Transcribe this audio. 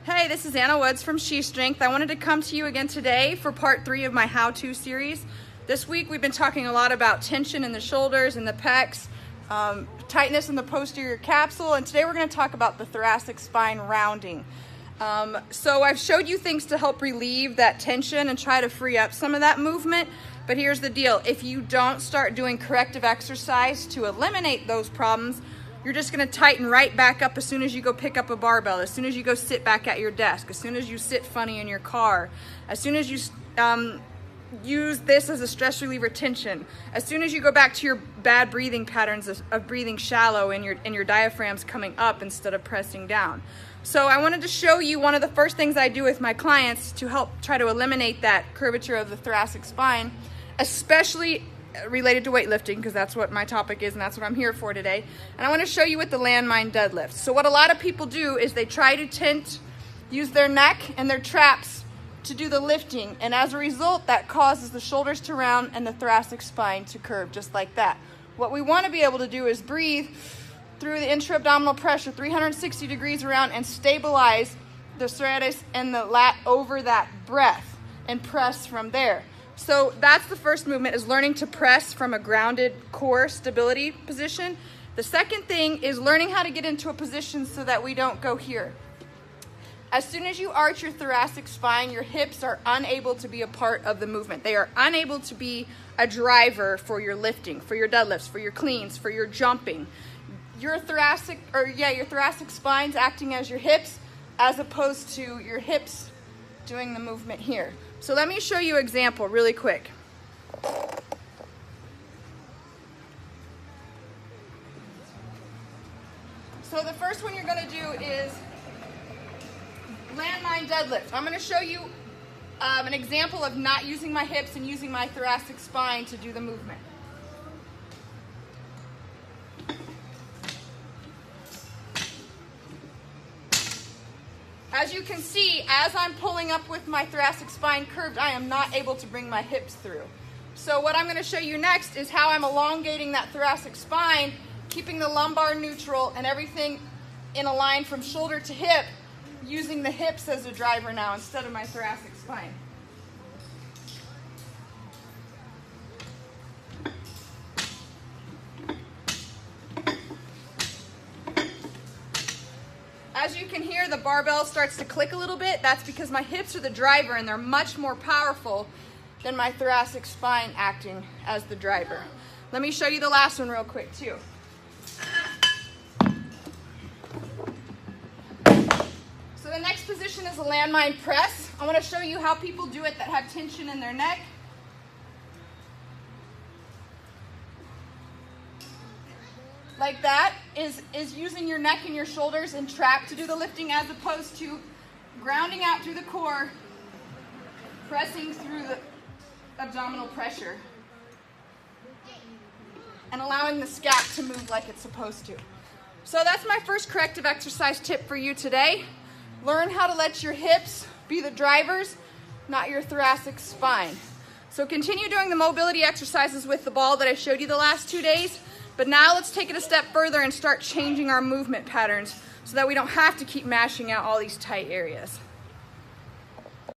Hey, this is Anna Woods from sheStrength. I wanted to come to you again today for part 3 of my how-to series. This week we've been talking a lot about tension in the shoulders and the pecs, tightness in the posterior capsule, and today we're going to talk about the thoracic spine rounding. So I've showed you things to help relieve that tension and try to free up some of that movement, but here's the deal. If you don't start doing corrective exercise to eliminate those problems, you're just gonna tighten right back up as soon as you go pick up a barbell, as soon as you go sit back at your desk, as soon as you sit funny in your car, as soon as you use this as a stress reliever tension, as soon as you go back to your bad breathing patterns of breathing shallow and your diaphragm's coming up instead of pressing down. So I wanted to show you one of the first things I do with my clients to help try to eliminate that curvature of the thoracic spine, especially related to weightlifting, because that's what my topic is and that's what I'm here for today. And I want to show you with the landmine deadlift. So what a lot of people do is they try to use their neck and their traps to do the lifting, and as a result that causes the shoulders to round and the thoracic spine to curve just like that. What we want to be able to do is breathe through the intra-abdominal pressure 360 degrees around and stabilize the serratus and the lat over that breath and press from there. So that's the first movement, is learning to press from a grounded core stability position. The second thing is learning how to get into a position so that we don't go here. As soon as you arch your thoracic spine, your hips are unable to be a part of the movement. They are unable to be a driver for your lifting, for your deadlifts, for your cleans, for your jumping. Your thoracic spine's acting as your hips, as opposed to your hips doing the movement here. So let me show you an example really quick. So the first one you're going to do is landmine deadlift. I'm going to show you an example of not using my hips and using my thoracic spine to do the movement. As you can see, as I'm pulling up with my thoracic spine curved, I am not able to bring my hips through. So what I'm going to show you next is how I'm elongating that thoracic spine, keeping the lumbar neutral and everything in a line from shoulder to hip, using the hips as a driver now instead of my thoracic spine. As you can hear, the barbell starts to click a little bit. That's because my hips are the driver and they're much more powerful than my thoracic spine acting as the driver. Let me show you the last one real quick too. So the next position is a landmine press. I want to show you how people do it that have tension in their neck. Like that is using your neck and your shoulders and trap to do the lifting, as opposed to grounding out through the core, pressing through the abdominal pressure, and allowing the scap to move like it's supposed to. So that's my first corrective exercise tip for you today. Learn how to let your hips be the drivers, not your thoracic spine. So continue doing the mobility exercises with the ball that I showed you the last 2 days. But now let's take it a step further and start changing our movement patterns so that we don't have to keep mashing out all these tight areas.